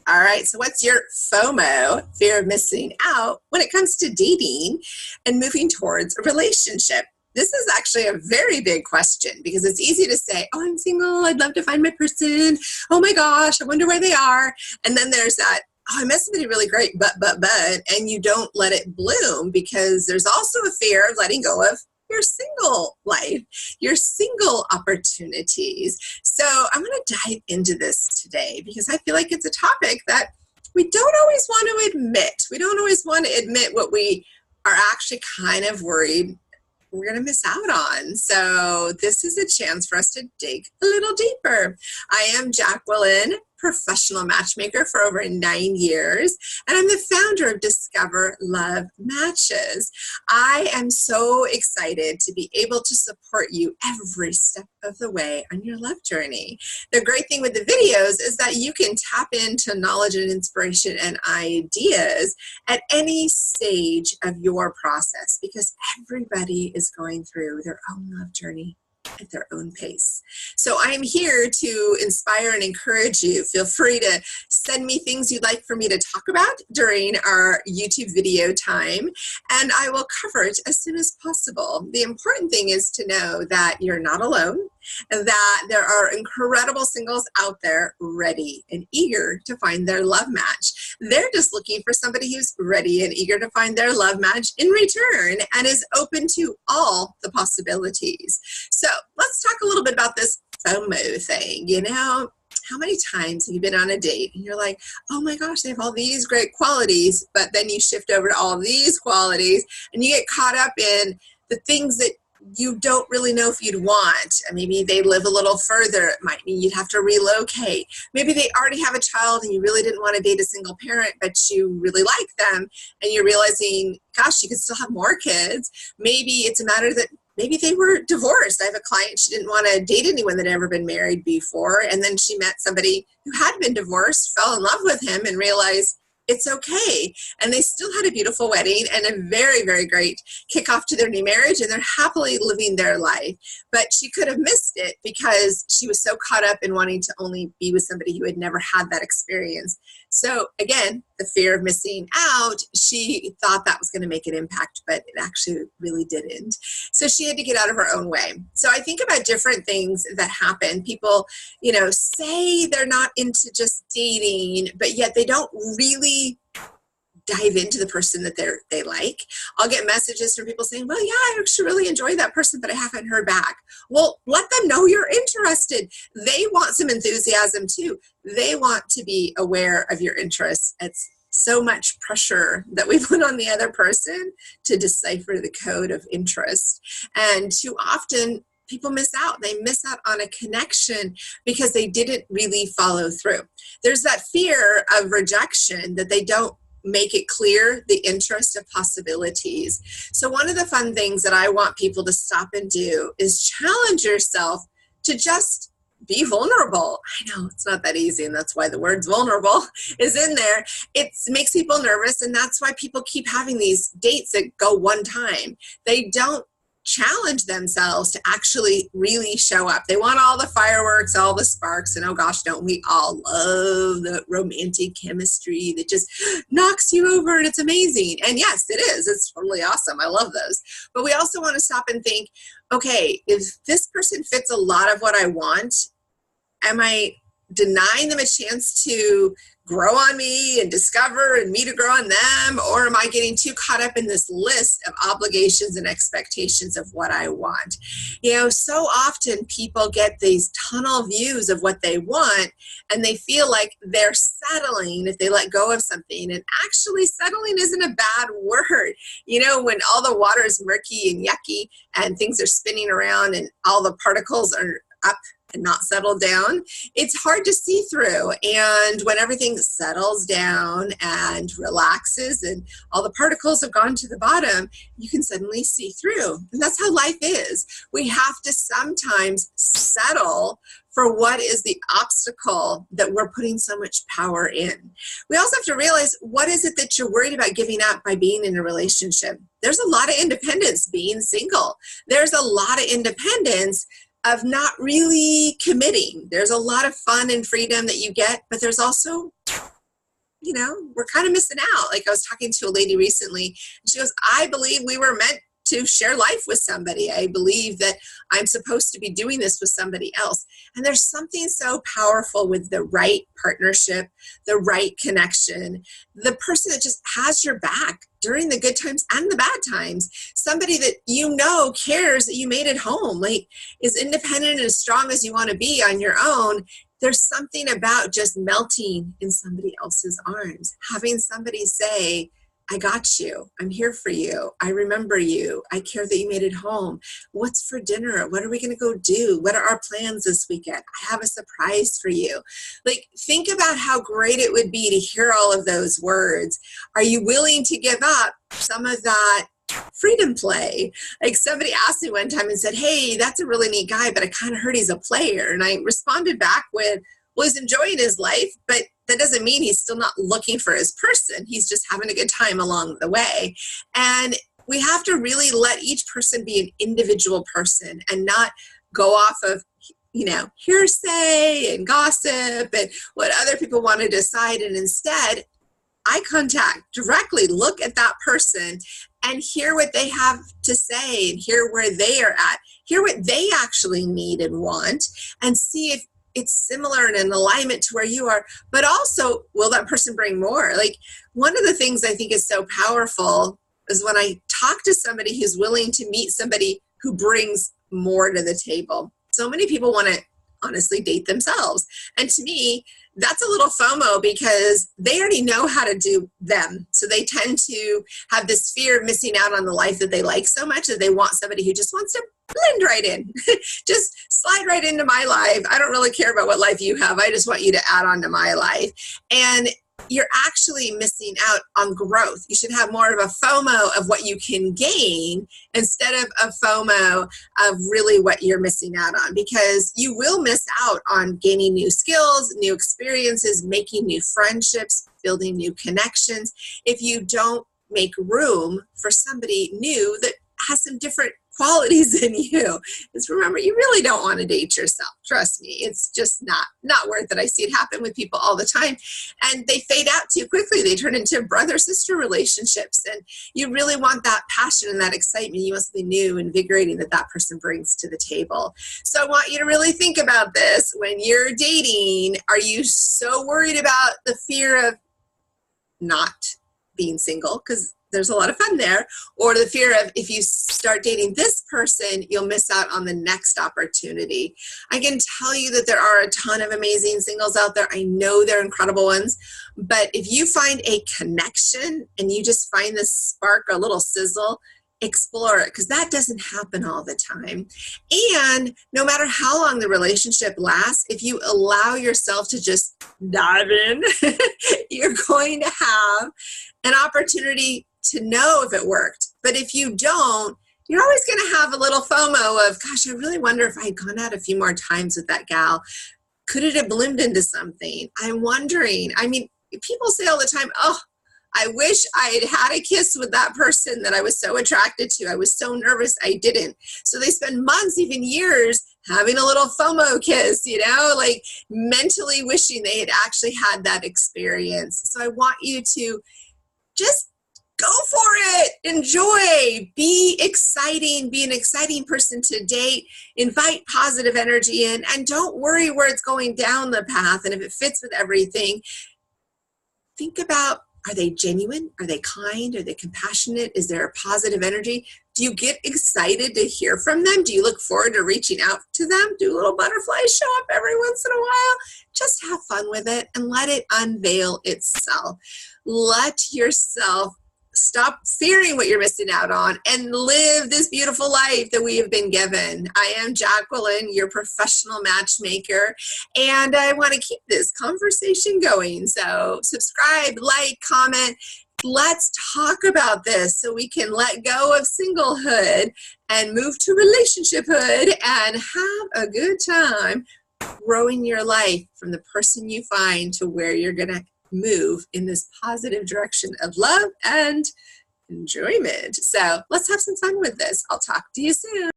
All right, so what's your FOMO, fear of missing out, when it comes to dating and moving towards a relationship? This is actually a very big question because it's easy to say, oh, I'm single, I'd love to find my person. Oh my gosh, I wonder where they are. And then there's that, oh, I met somebody really great, but, and you don't let it bloom because there's also a fear of letting go of your single life, your single opportunities. So I'm going to dive into this today because I feel like it's a topic that we don't always want to admit. We don't always want to admit what we are actually kind of worried we're going to miss out on. So this is a chance for us to dig a little deeper. I am Jacqueline, professional matchmaker for over 9 years, and I'm the founder of Discover Love Matches. I am so excited to be able to support you every step of the way on your love journey. The great thing with the videos is that you can tap into knowledge and inspiration and ideas at any stage of your process because everybody is going through their own love journey at their own pace. So I'm here to inspire and encourage you. Feel free to send me things you'd like for me to talk about during our YouTube video time, and I will cover it as soon as possible. The important thing is to know that you're not alone, and that there are incredible singles out there ready and eager to find their love match. They're just looking for somebody who's ready and eager to find their love match in return and is open to all the possibilities. So let's talk a little bit about this FOMO thing. You know, how many times have you been on a date and you're like, oh my gosh, they have all these great qualities, but then you shift over to all these qualities and you get caught up in the things that you don't really know if you'd want. Maybe they live a little further. It might mean you'd have to relocate. Maybe they already have a child and you really didn't want to date a single parent, but you really like them and you're realizing, gosh, you could still have more kids. Maybe it's a matter that maybe they were divorced. I have a client, she didn't want to date anyone that had ever been married before, and then she met somebody who had been divorced, fell in love with him, and realized it's okay. And they still had a beautiful wedding and a very, very great kickoff to their new marriage, and they're happily living their life. But she could have missed it because she was so caught up in wanting to only be with somebody who had never had that experience. So again, the fear of missing out, she thought that was going to make an impact, but it actually really didn't. So she had to get out of her own way. So I think about different things that happen. People, say they're not into just dating, but yet they don't really dive into the person that they like. I'll get messages from people saying, well, yeah, I actually really enjoyed that person, but I haven't heard back. Well, let them know you're interested. They want some enthusiasm too. They want to be aware of your interests. It's so much pressure that we put on the other person to decipher the code of interest. And too often, people miss out. They miss out on a connection because they didn't really follow through. There's that fear of rejection that they don't make it clear the interest of possibilities. So one of the fun things that I want people to stop and do is challenge yourself to just be vulnerable. I know it's not that easy, and that's why the word vulnerable is in there. It makes people nervous, and that's why people keep having these dates that go one time. They don't challenge themselves to actually really show up. They want all the fireworks, all the sparks, and oh gosh, don't we all love the romantic chemistry that just knocks you over and it's amazing. And yes, it is. It's totally awesome. I love those. But we also want to stop and think, okay, if this person fits a lot of what I want, am I denying them a chance to grow on me and discover and me to grow on them? Or am I getting too caught up in this list of obligations and expectations of what I want? So often people get these tunnel views of what they want, and they feel like they're settling if they let go of something. And actually, settling isn't a bad word. When all the water is murky and yucky and things are spinning around and all the particles are up and not settled down, it's hard to see through. And when everything settles down and relaxes and all the particles have gone to the bottom, you can suddenly see through. And that's how life is. We have to sometimes settle for what is the obstacle that we're putting so much power in. We also have to realize, what is it that you're worried about giving up by being in a relationship? There's a lot of independence being single. There's a lot of independence of not really committing. There's a lot of fun and freedom that you get, but there's also we're kind of missing out. Like I was talking to a lady recently, and she goes, I believe we were meant to share life with somebody. I believe that I'm supposed to be doing this with somebody else. And there's something so powerful with the right partnership, the right connection, the person that just has your back during the good times and the bad times, somebody that cares that you made it home, like is independent and as strong as you want to be on your own. There's something about just melting in somebody else's arms, having somebody say, I got you. I'm here for you. I remember you. I care that you made it home. What's for dinner? What are we going to go do? What are our plans this weekend? I have a surprise for you. Like, think about how great it would be to hear all of those words. Are you willing to give up some of that freedom play? Like somebody asked me one time and said, hey, that's a really neat guy, but I kind of heard he's a player. And I responded back with, well, he's enjoying his life, but that doesn't mean he's still not looking for his person. He's just having a good time along the way. And we have to really let each person be an individual person and not go off of, hearsay and gossip and what other people want to decide. And instead, eye contact, directly look at that person and hear what they have to say and hear where they are at, hear what they actually need and want, and see if it's similar and in alignment to where you are, but also, will that person bring more? Like, one of the things I think is so powerful is when I talk to somebody who's willing to meet somebody who brings more to the table. So many people want to honestly date themselves. And to me, that's a little FOMO because they already know how to do them. So they tend to have this fear of missing out on the life that they like so much that they want somebody who just wants to blend right in. Just slide right into my life. I don't really care about what life you have. I just want you to add on to my life. And you're actually missing out on growth. You should have more of a FOMO of what you can gain instead of a FOMO of really what you're missing out on, because you will miss out on gaining new skills, new experiences, making new friendships, building new connections if you don't make room for somebody new that has some different qualities in you. Just remember, you really don't want to date yourself. Trust me, it's just not worth it. I see it happen with people all the time, and they fade out too quickly. They turn into brother-sister relationships, and you really want that passion and that excitement. You want something new, invigorating that person brings to the table. So I want you to really think about this when you're dating. Are you so worried about the fear of not being single, because there's a lot of fun there, or the fear of if you start dating this person, you'll miss out on the next opportunity? I can tell you that there are a ton of amazing singles out there. I know they're incredible ones, but if you find a connection and you just find this spark, a little sizzle, explore it, because that doesn't happen all the time. And no matter how long the relationship lasts, if you allow yourself to just dive in, you're going to have an opportunity to know if it worked. But if you don't, you're always going to have a little FOMO of, gosh, I really wonder if I had gone out a few more times with that gal. Could it have bloomed into something? I'm wondering. I mean, people say all the time, oh, I wish I had had a kiss with that person that I was so attracted to. I was so nervous I didn't. So they spend months, even years, having a little FOMO kiss, like mentally wishing they had actually had that experience. So I want you to just go for it. Enjoy. Be exciting. Be an exciting person to date. Invite positive energy in, and don't worry where it's going down the path. And if it fits with everything, think about, are they genuine? Are they kind? Are they compassionate? Is there a positive energy? Do you get excited to hear from them? Do you look forward to reaching out to them? Do little butterflies show up every once in a while? Just have fun with it and let it unveil itself. Let yourself stop fearing what you're missing out on and live this beautiful life that we have been given. I am Jacqueline, your professional matchmaker, and I want to keep this conversation going. So subscribe, like, comment. Let's talk about this so we can let go of singlehood and move to relationshiphood and have a good time growing your life from the person you find to where you're going to move in this positive direction of love and enjoyment. So let's have some fun with this. I'll talk to you soon.